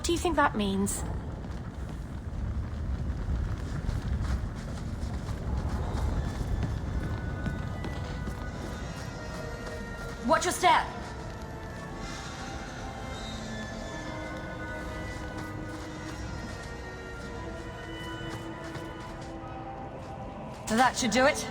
What do you think that means? Watch your step! That should do it.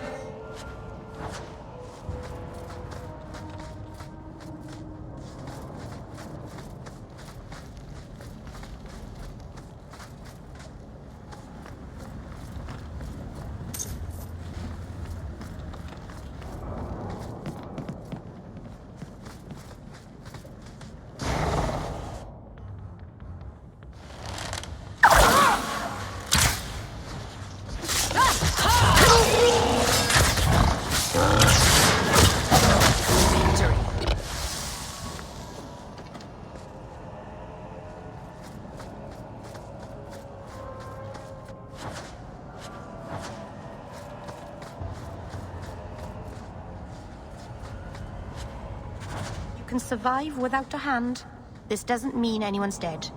Can survive without a hand. This doesn't mean anyone's dead.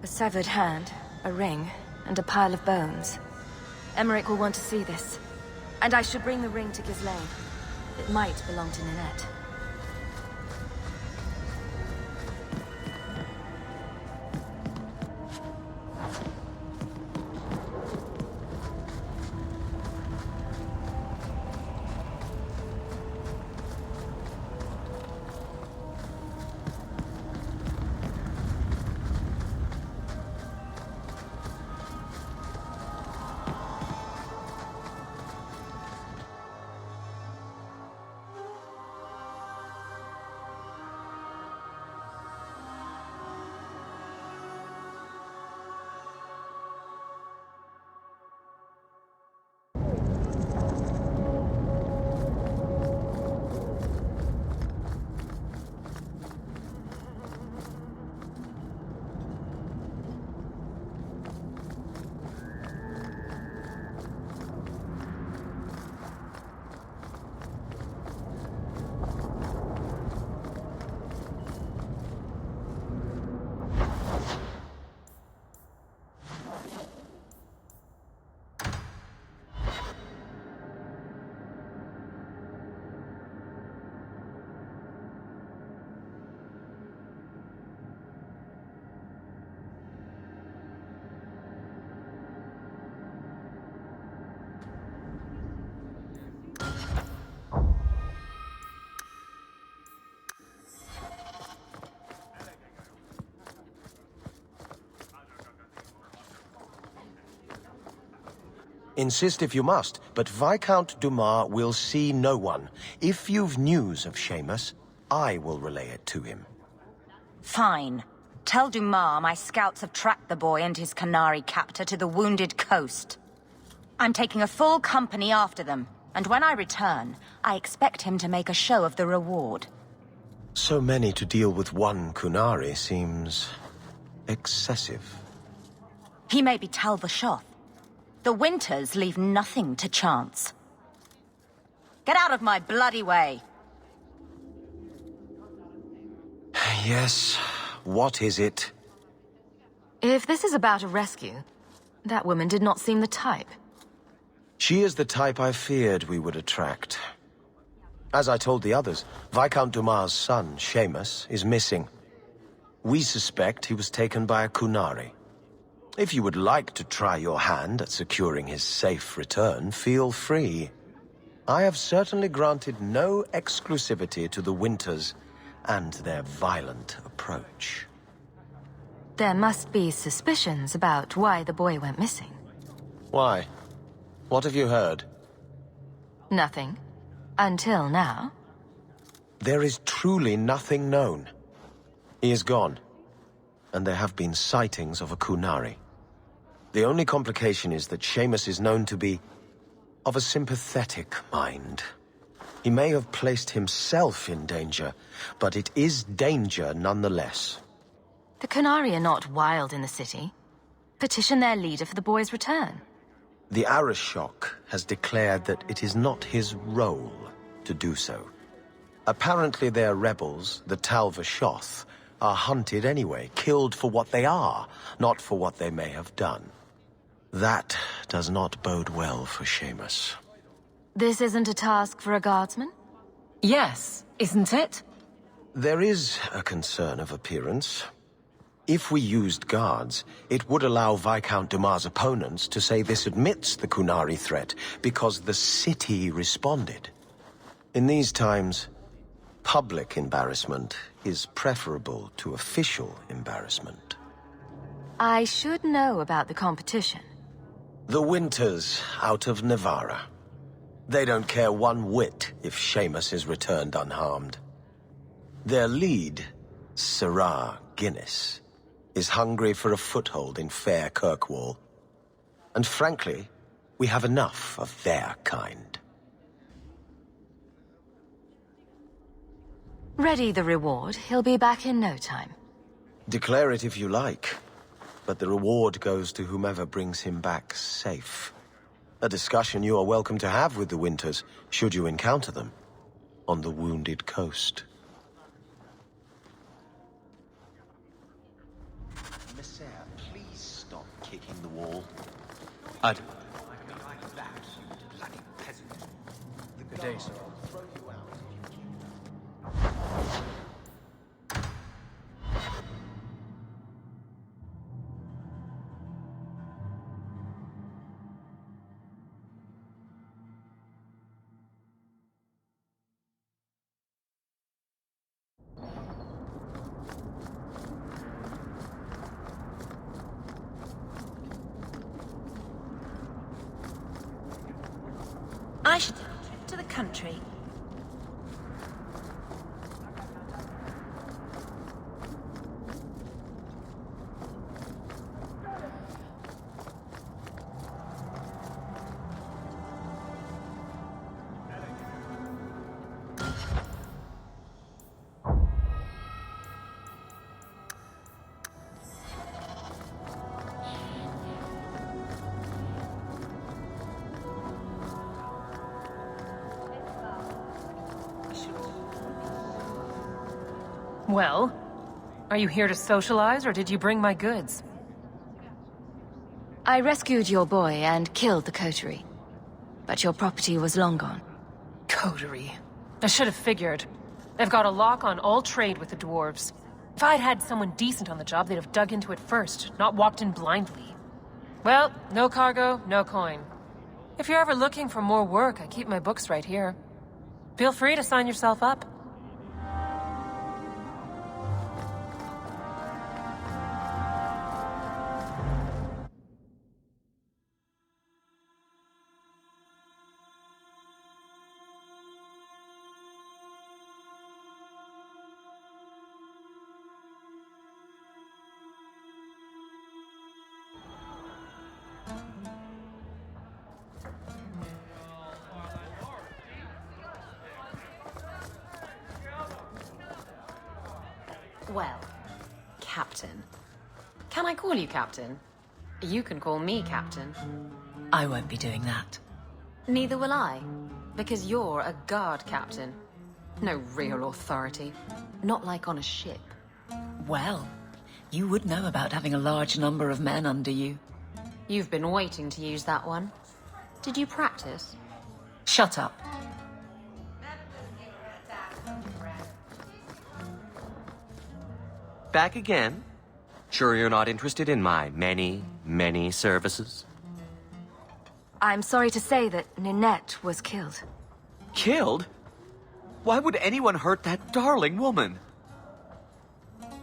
A severed hand, a ring, and a pile of bones. Emmerich will want to see this. And I should bring the ring to Ghislaine. It might belong to Ninette. Insist if you must, but Viscount Dumas will see no one. If you've news of Seamus, I will relay it to him. Fine. Tell Dumas my scouts have tracked the boy and his Canary captor to the wounded coast. I'm taking a full company after them, and when I return, I expect him to make a show of the reward. So many to deal with one Kunari seems excessive. He may be Tal Vashoth. The Winters leave nothing to chance. Get out of my bloody way! Yes, what is it? If this is about a rescue, that woman did not seem the type. She is the type I feared we would attract. As I told the others, Viscount Dumas' son, Seamus, is missing. We suspect he was taken by a Kunari. If you would like to try your hand at securing his safe return, feel free. I have certainly granted no exclusivity to the Winters and their violent approach. There must be suspicions about why the boy went missing. Why? What have you heard? Nothing. Until now. There is truly nothing known. He is gone, and there have been sightings of a Kunari. The only complication is that Seamus is known to be of a sympathetic mind. He may have placed himself in danger, but it is danger nonetheless. The Kunari are not wild in the city. Petition their leader for the boy's return. The Arishok has declared that it is not his role to do so. Apparently their rebels, the Tal Vashoth, are hunted anyway, killed for what they are, not for what they may have done. That does not bode well for Seamus. This isn't a task for a guardsman? Yes, isn't it? There is a concern of appearance. If we used guards, it would allow Viscount Dumas' opponents to say this admits the Qunari threat because the city responded. In these times, public embarrassment is preferable to official embarrassment. I should know about the competition. The Winters out of Navarra. They don't care one whit if Seamus is returned unharmed. Their lead, Sirrah Guinness, is hungry for a foothold in fair Kirkwall. And frankly, we have enough of their kind. Ready the reward. He'll be back in no time. Declare it if you like, but the reward goes to whomever brings him back safe. A discussion you are welcome to have with the Winters, should you encounter them, on the Wounded Coast. Messere, please stop kicking the wall. I'd... Good day, sir. I should take a trip to the country. Well, are you here to socialize, or did you bring my goods? I rescued your boy and killed the coterie. But your property was long gone. Coterie. I should have figured. They've got a lock on all trade with the dwarves. If I'd had someone decent on the job, they'd have dug into it first, not walked in blindly. Well, no cargo, no coin. If you're ever looking for more work, I keep my books right here. Feel free to sign yourself up. Well, Captain. Can I call you Captain? You can call me Captain. I won't be doing that. Neither will I, because you're a guard captain. No real authority. Not like on a ship. Well, you would know about having a large number of men under you. You've been waiting to use that one. Did you practice? Shut up. Back again? Sure you're not interested in my many, many services? I'm sorry to say that Ninette was killed. Killed? Why would anyone hurt that darling woman?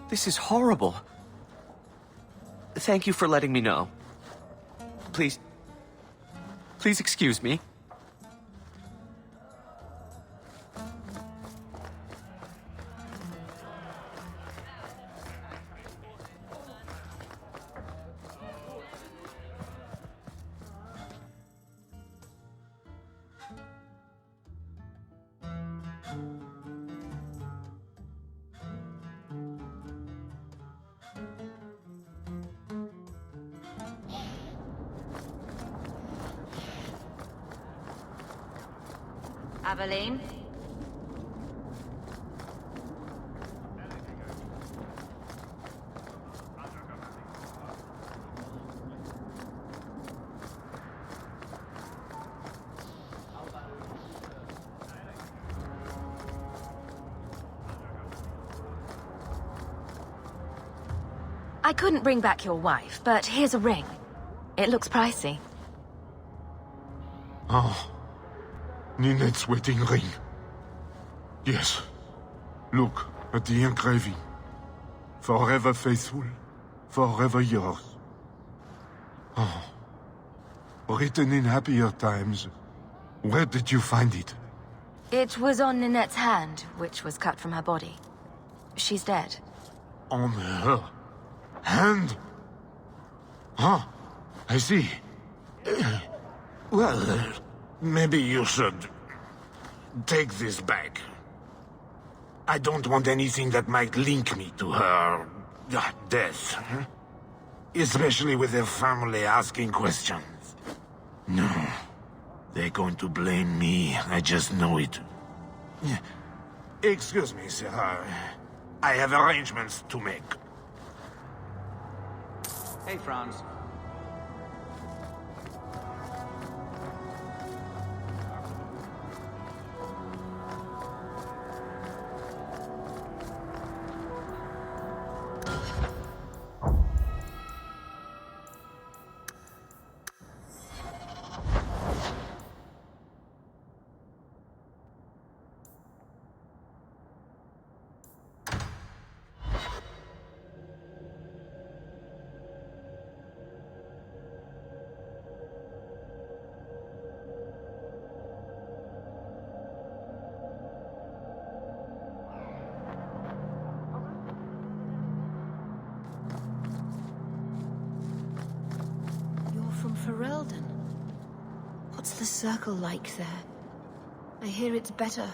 This is horrible. Thank you for letting me know. Please excuse me. Aveline? I couldn't bring back your wife, but here's a ring. It looks pricey. Oh. Ninette's wedding ring. Yes. Look at the engraving. Forever faithful, forever yours. Oh. Written in happier times. Where did you find it? It was on Ninette's hand, which was cut from her body. She's dead. On her hand? Huh. I see. Well, maybe you should take this back. I don't want anything that might link me to her death. Especially with her family asking questions. No. They're going to blame me. I just know it. Excuse me, sir. I have arrangements to make. Hey, Franz. What's the circle like there? I hear it's better.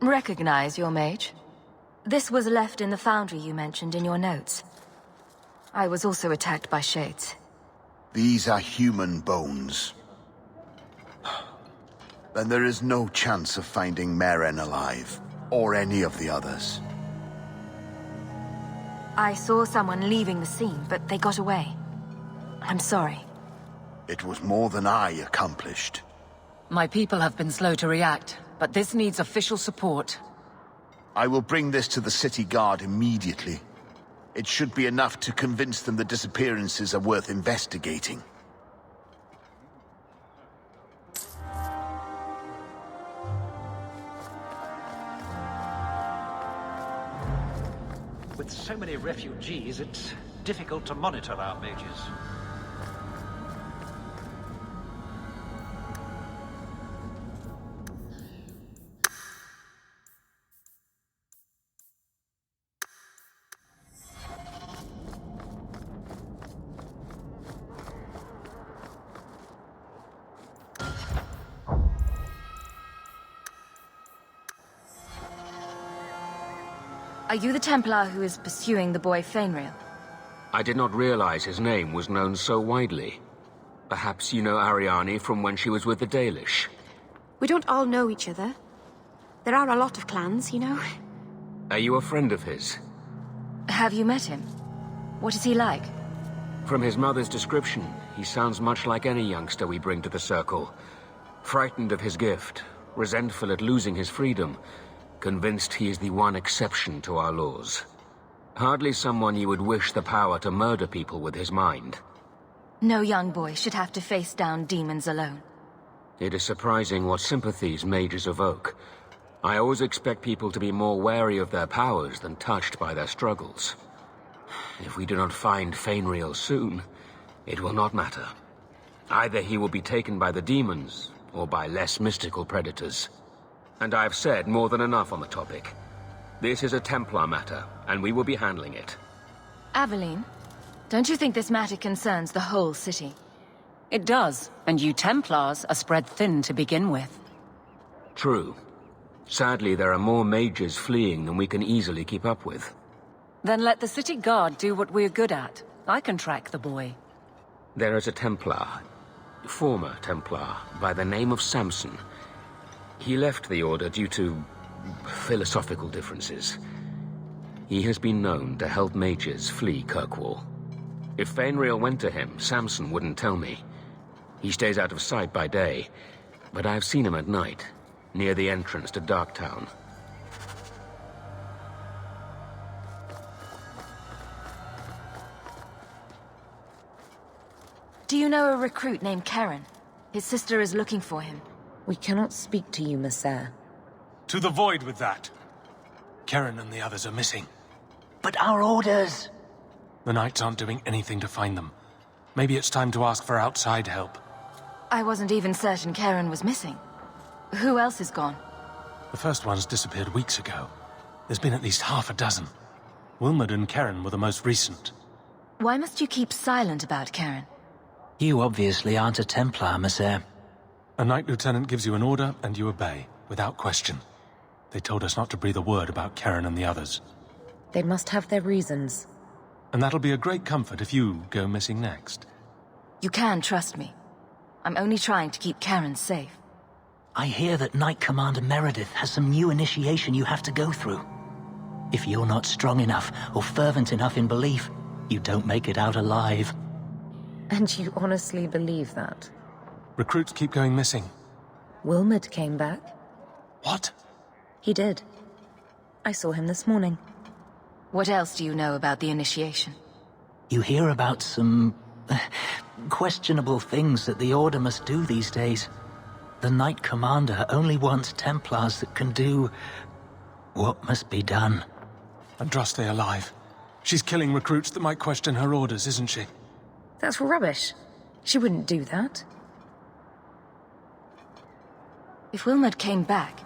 Recognize your mage? This was left in the foundry you mentioned in your notes. I was also attacked by shades. These are human bones. Then there is no chance of finding Meren alive, or any of the others. I saw someone leaving the scene, but they got away. I'm sorry. It was more than I accomplished. My people have been slow to react, but this needs official support. I will bring this to the city guard immediately. It should be enough to convince them the disappearances are worth investigating. With so many refugees, it's difficult to monitor our mages. Are you the Templar who is pursuing the boy Fenris? I did not realize his name was known so widely. Perhaps you know Ariane from when she was with the Dalish. We don't all know each other. There are a lot of clans, you know. Are you a friend of his? Have you met him? What is he like? From his mother's description, he sounds much like any youngster we bring to the Circle. Frightened of his gift, resentful at losing his freedom, convinced he is the one exception to our laws. Hardly someone you would wish the power to murder people with his mind. No young boy should have to face down demons alone. It is surprising what sympathies mages evoke. I always expect people to be more wary of their powers than touched by their struggles. If we do not find Fenris soon, it will not matter. Either he will be taken by the demons, or by less mystical predators. And I've said more than enough on the topic. This is a Templar matter, and we will be handling it. Aveline, don't you think this matter concerns the whole city? It does, and you Templars are spread thin to begin with. True. Sadly, there are more mages fleeing than we can easily keep up with. Then let the city guard do what we're good at. I can track the boy. There is a Templar, former Templar, by the name of Samson. He left the Order due to philosophical differences. He has been known to help mages flee Kirkwall. If Fenris went to him, Samson wouldn't tell me. He stays out of sight by day, but I've seen him at night, near the entrance to Darktown. Do you know a recruit named Karen? His sister is looking for him. We cannot speak to you, Messer. To the void with that. Karen and the others are missing. But our orders... The Knights aren't doing anything to find them. Maybe it's time to ask for outside help. I wasn't even certain Karen was missing. Who else is gone? The first ones disappeared weeks ago. There's been at least half a dozen. Wilmot and Karen were the most recent. Why must you keep silent about Karen? You obviously aren't a Templar, Messer. A Knight Lieutenant gives you an order and you obey, without question. They told us not to breathe a word about Karen and the others. They must have their reasons. And that'll be a great comfort if you go missing next. You can trust me. I'm only trying to keep Karen safe. I hear that Knight Commander Meredith has some new initiation you have to go through. If you're not strong enough or fervent enough in belief, you don't make it out alive. And you honestly believe that? Recruits keep going missing. Wilmot came back. What? He did. I saw him this morning. What else do you know about the initiation? You hear about some... questionable things that the Order must do these days. The Knight Commander only wants Templars that can do... what must be done. Andraste alive. She's killing recruits that might question her orders, isn't she? That's rubbish. She wouldn't do that. If Wilmot came back,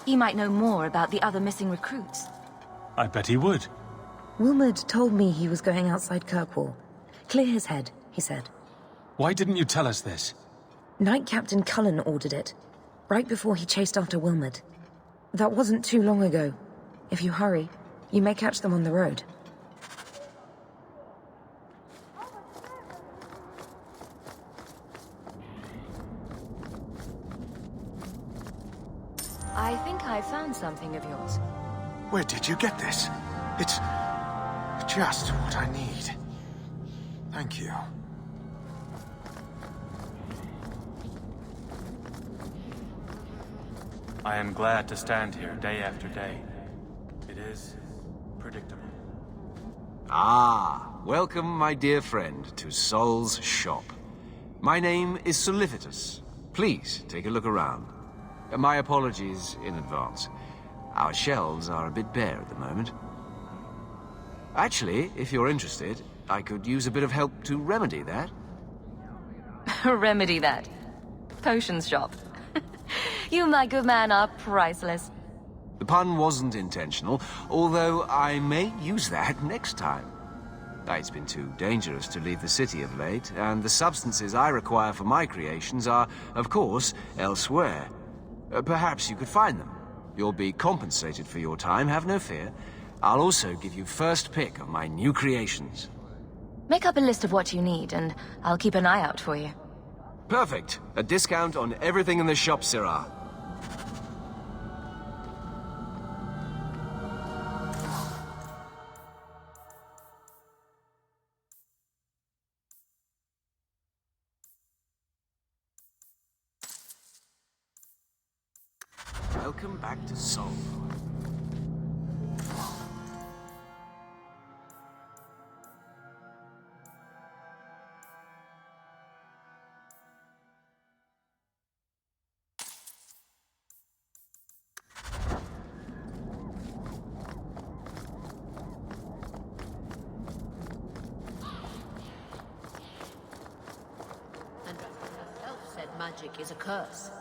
he might know more about the other missing recruits. I bet he would. Wilmot told me he was going outside Kirkwall. Clear his head, he said. Why didn't you tell us this? Knight Captain Cullen ordered it, right before he chased after Wilmot. That wasn't too long ago. If you hurry, you may catch them on the road. I think I found something of yours. Where did you get this? It's just what I need. Thank you. I am glad to stand here day after day. It is predictable. Ah, welcome, my dear friend, to Sol's shop. My name is Solicitus. Please take a look around. My apologies in advance. Our shelves are a bit bare at the moment. Actually, if you're interested, I could use a bit of help to remedy that. Remedy that? Potions shop. You, my good man, are priceless. The pun wasn't intentional, although I may use that next time. It's been too dangerous to leave the city of late, and the substances I require for my creations are, of course, elsewhere. Perhaps you could find them. You'll be compensated for your time, have no fear. I'll also give you first pick of my new creations. Make up a list of what you need, and I'll keep an eye out for you. Perfect. A discount on everything in the shop, Sirrah. Welcome back to Sol. Said magic is a curse.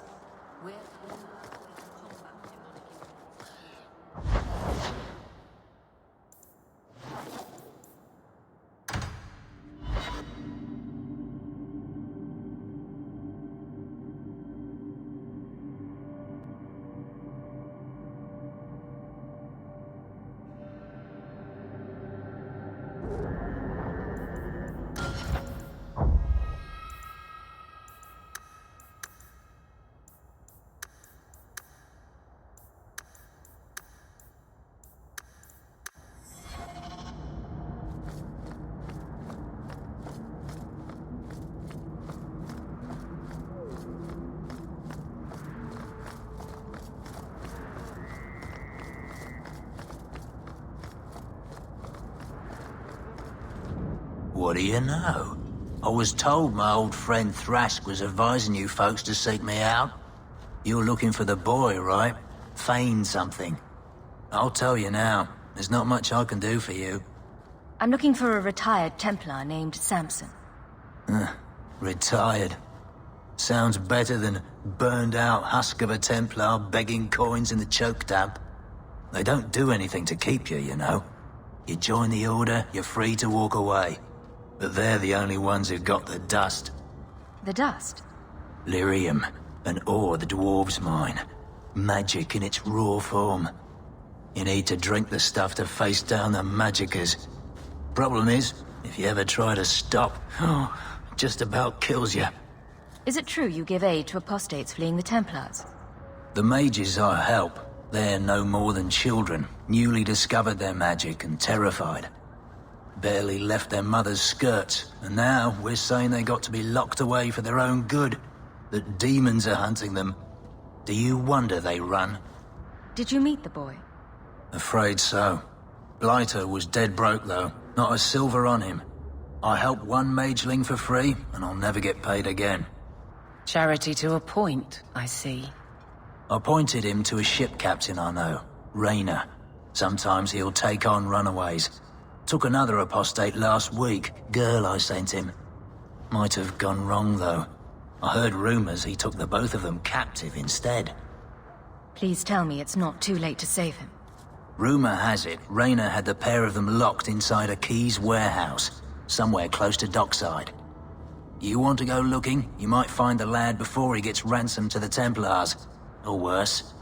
What do you know? I was told my old friend Thrask was advising you folks to seek me out. You're looking for the boy, right? Feign something. I'll tell you now, there's not much I can do for you. I'm looking for a retired Templar named Samson. Retired. Sounds better than burned-out husk of a Templar begging coins in the choke damp. They don't do anything to keep you, you know. You join the Order, you're free to walk away. But they're the only ones who've got the dust. The dust? Lyrium, an ore the dwarves mine. Magic in its raw form. You need to drink the stuff to face down the magicers. Problem is, if you ever try to stop, it just about kills you. Is it true you give aid to apostates fleeing the Templars? The mages I help, they're no more than children, newly discovered their magic and terrified. Barely left their mother's skirts, and now we're saying they got to be locked away for their own good. That demons are hunting them. Do you wonder they run? Did you meet the boy? Afraid so. Blighter was dead broke though, not a silver on him. I helped one mageling for free, and I'll never get paid again. Charity to a point, I see. I pointed him to a ship captain I know, Rayner. Sometimes he'll take on runaways. Took another apostate last week, girl I sent him. Might have gone wrong though. I heard rumors he took the both of them captive instead. Please tell me it's not too late to save him. Rumor has it, Rayner had the pair of them locked inside a Keys warehouse, somewhere close to dockside. You want to go looking, you might find the lad before he gets ransomed to the Templars. Or worse.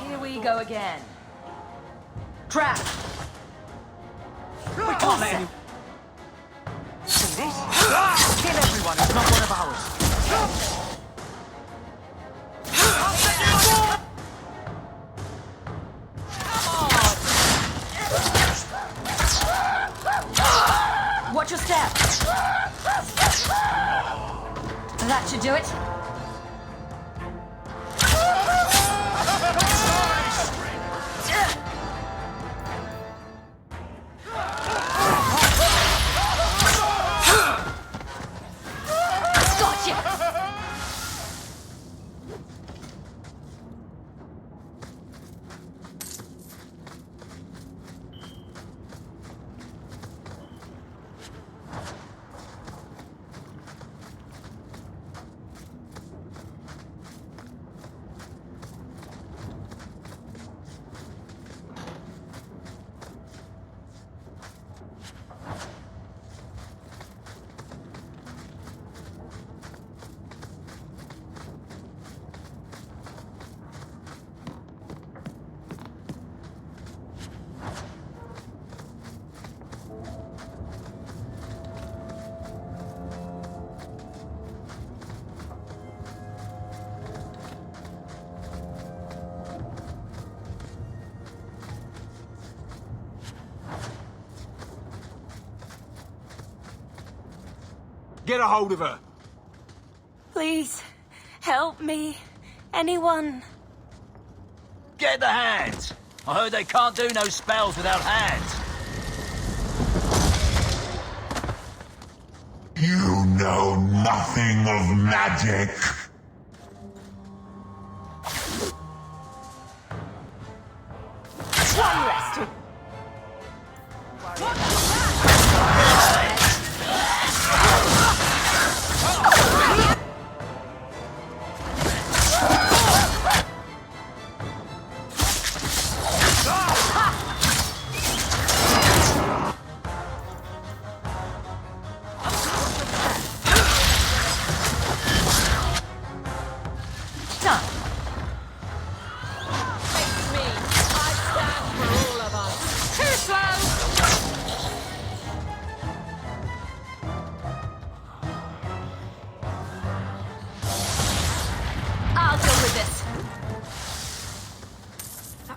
Here we go again. Trap! We can't let him... See this? Kill everyone, it's not one of ours. Watch your step! That should do it. Get a hold of her! Please, help me. Anyone. Get the hands! I heard they can't do no spells without hands. You know nothing of magic. One rest.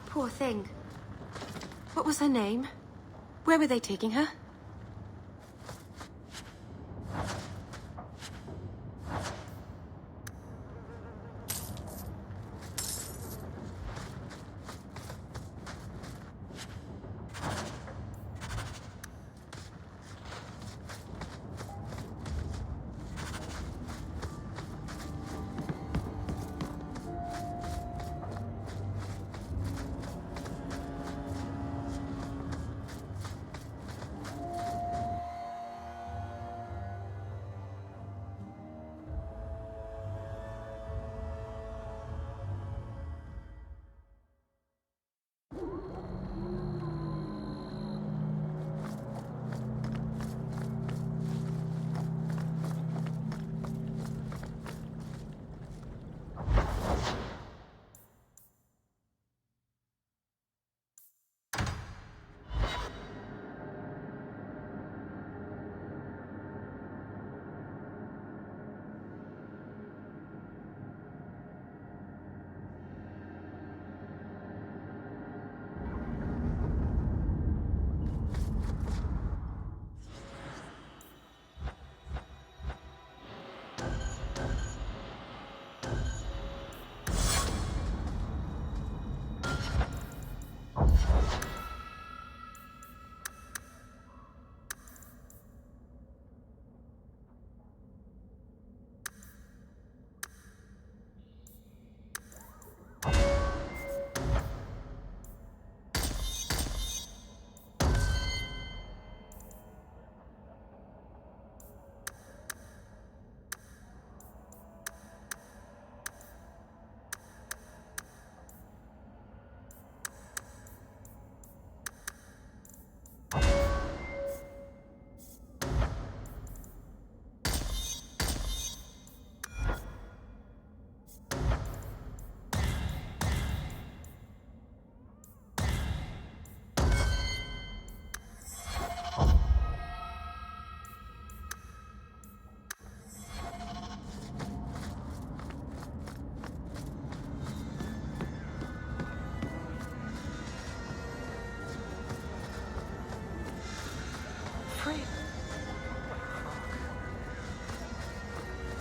Poor thing. What was her name? Where were they taking her?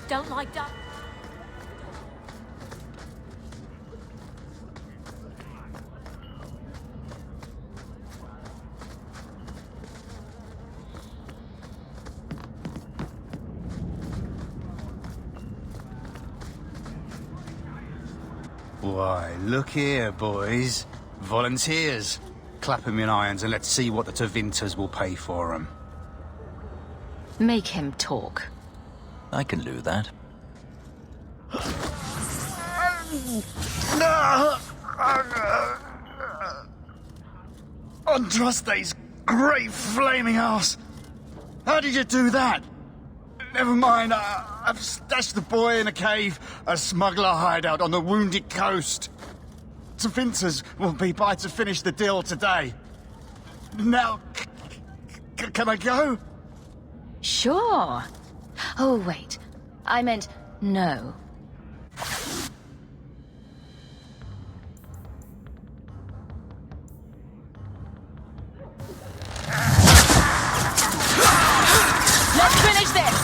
Don't like that. Why, look here, boys. Volunteers. Clap 'em in irons and let's see what the Tevinters will pay for 'em. Make him talk. I can do that. Andraste's great flaming ass! How did you do that? Never mind, I've stashed the boy in a cave, a smuggler hideout on the Wounded Coast. Tevinters will be by to finish the deal today. Now, can I go? Sure. Oh, wait. I meant no. Let's finish this!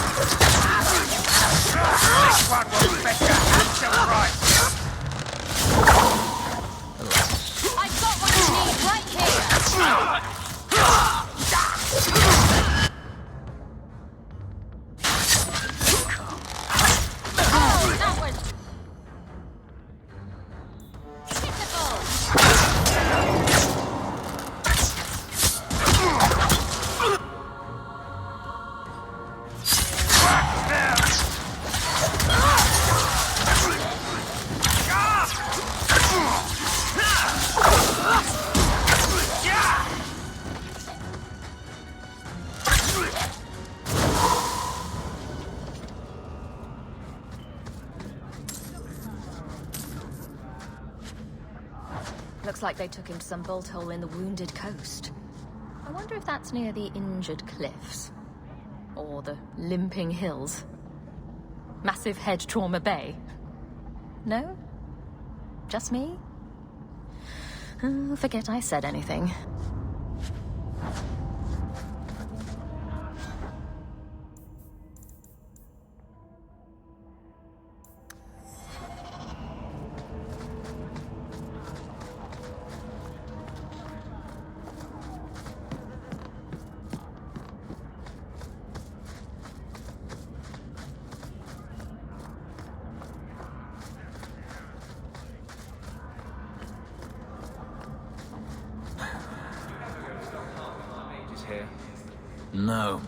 This one will fetch your handsome right. Alas, Looks like they took him to some bolt hole in the Wounded Coast. I wonder if that's near the Injured Cliffs. Or the Limping Hills. Massive Head Trauma Bay. No? Just me? Forget I said anything. No.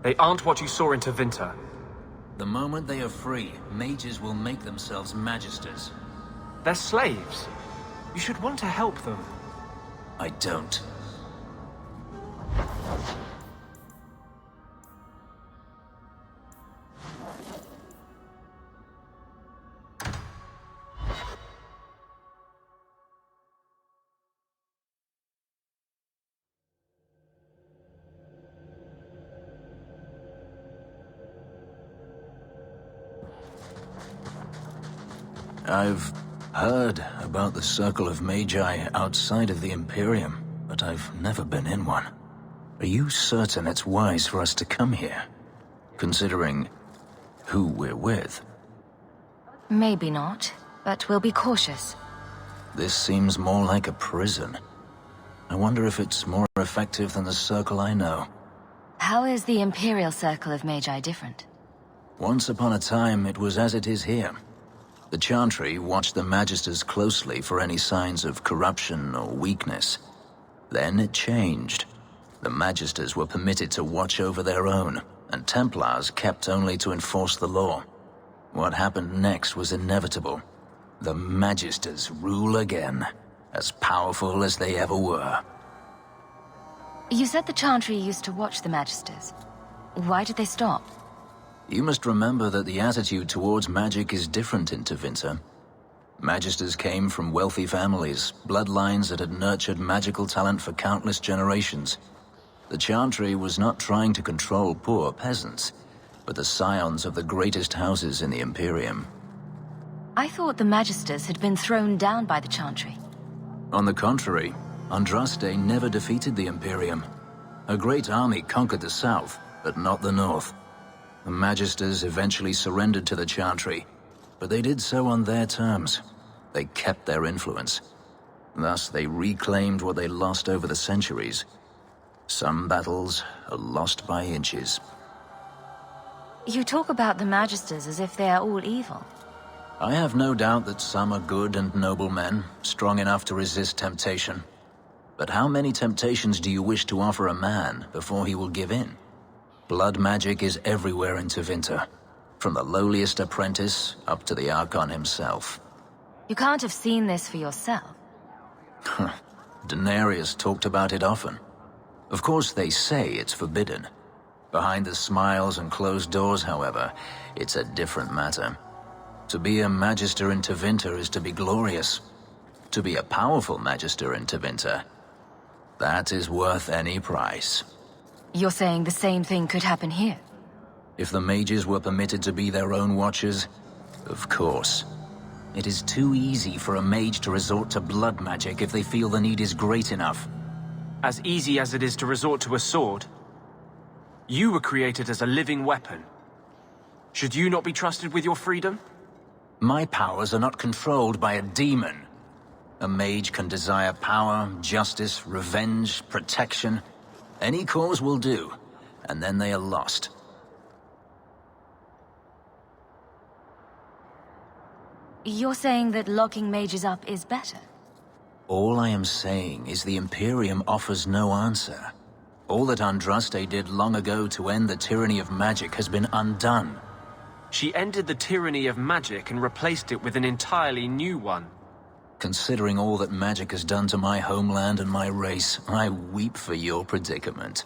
They aren't what you saw in Tevinter. The moment they are free, mages will make themselves magisters. They're slaves. You should want to help them. I don't. I've heard about the Circle of Magi outside of the Imperium, but I've never been in one. Are you certain it's wise for us to come here, considering who we're with? Maybe not, but we'll be cautious. This seems more like a prison. I wonder if it's more effective than the Circle I know. How is the Imperial Circle of Magi different? Once upon a time, it was as it is here. The Chantry watched the Magisters closely for any signs of corruption or weakness. Then it changed. The Magisters were permitted to watch over their own, and Templars kept only to enforce the law. What happened next was inevitable. The Magisters rule again, as powerful as they ever were. You said the Chantry used to watch the Magisters. Why did they stop? You must remember that the attitude towards magic is different in Tevinter. Magisters came from wealthy families, bloodlines that had nurtured magical talent for countless generations. The Chantry was not trying to control poor peasants, but the scions of the greatest houses in the Imperium. I thought the Magisters had been thrown down by the Chantry. On the contrary, Andraste never defeated the Imperium. A great army conquered the south, but not the north. The Magisters eventually surrendered to the Chantry, but they did so on their terms. They kept their influence. Thus, they reclaimed what they lost over the centuries. Some battles are lost by inches. You talk about the Magisters as if they are all evil. I have no doubt that some are good and noble men, strong enough to resist temptation. But how many temptations do you wish to offer a man before he will give in? Blood magic is everywhere in Tevinter, from the lowliest apprentice up to the Archon himself. You can't have seen this for yourself. Daenerys talked about it often. Of course, they say it's forbidden. Behind the smiles and closed doors, however, it's a different matter. To be a Magister in Tevinter is to be glorious. To be a powerful Magister in Tevinter, that is worth any price. You're saying the same thing could happen here? If the mages were permitted to be their own watchers, of course. It is too easy for a mage to resort to blood magic if they feel the need is great enough. As easy as it is to resort to a sword. You were created as a living weapon. Should you not be trusted with your freedom? My powers are not controlled by a demon. A mage can desire power, justice, revenge, protection. Any cause will do, and then they are lost. You're saying that locking mages up is better? All I am saying is the Imperium offers no answer. All that Andraste did long ago to end the tyranny of magic has been undone. She ended the tyranny of magic and replaced it with an entirely new one. Considering all that magic has done to my homeland and my race, I weep for your predicament.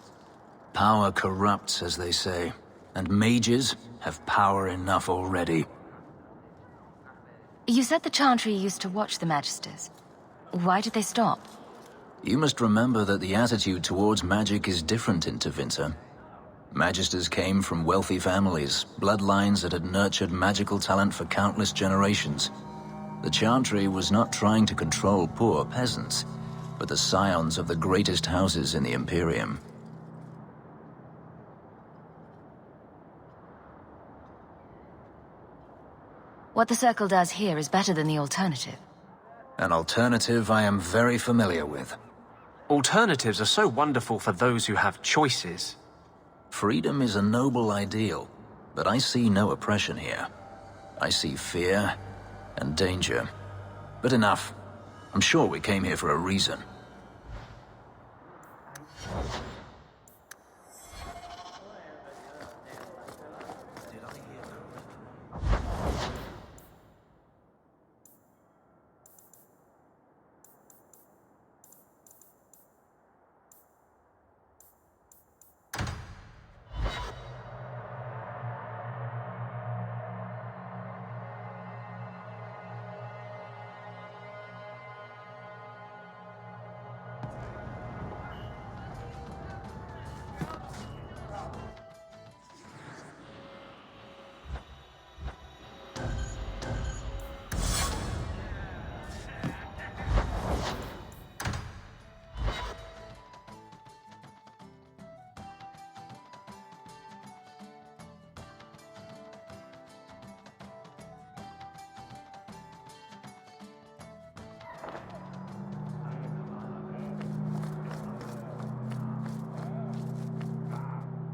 Power corrupts, as they say, and mages have power enough already. You said the Chantry used to watch the Magisters. Why did they stop? You must remember that the attitude towards magic is different in Tevinter. Magisters came from wealthy families, bloodlines that had nurtured magical talent for countless generations. The Chantry was not trying to control poor peasants, but the scions of the greatest houses in the Imperium. What the Circle does here is better than the alternative. An alternative I am very familiar with. Alternatives are so wonderful for those who have choices. Freedom is a noble ideal, but I see no oppression here. I see fear and danger. But enough. I'm sure we came here for a reason.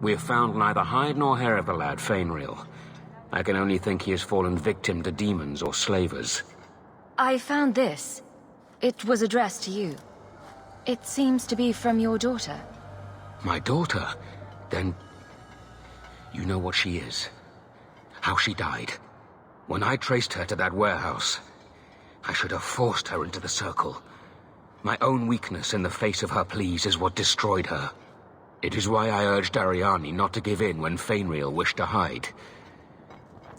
We have found neither hide nor hair of the lad, Fenris. I can only think he has fallen victim to demons or slavers. I found this. It was addressed to you. It seems to be from your daughter. My daughter? Then... you know what she is. How she died. When I traced her to that warehouse, I should have forced her into the Circle. My own weakness in the face of her pleas is what destroyed her. It is why I urged Ariani not to give in when Fenris wished to hide.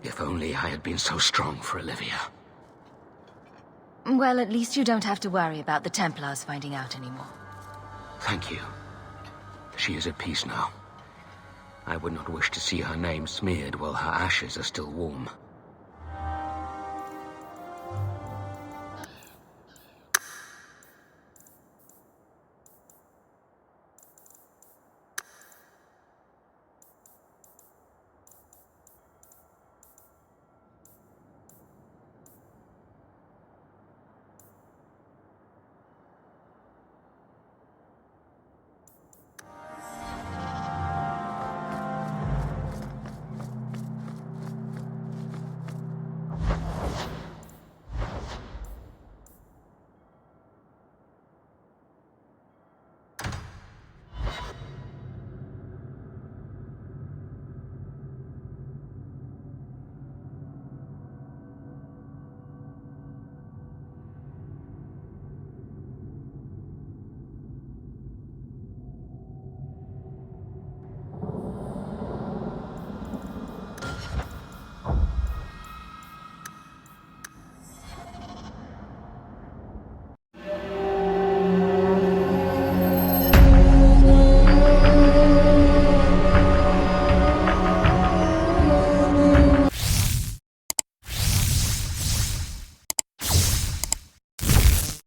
If only I had been so strong for Olivia. Well, at least you don't have to worry about the Templars finding out anymore. Thank you. She is at peace now. I would not wish to see her name smeared while her ashes are still warm.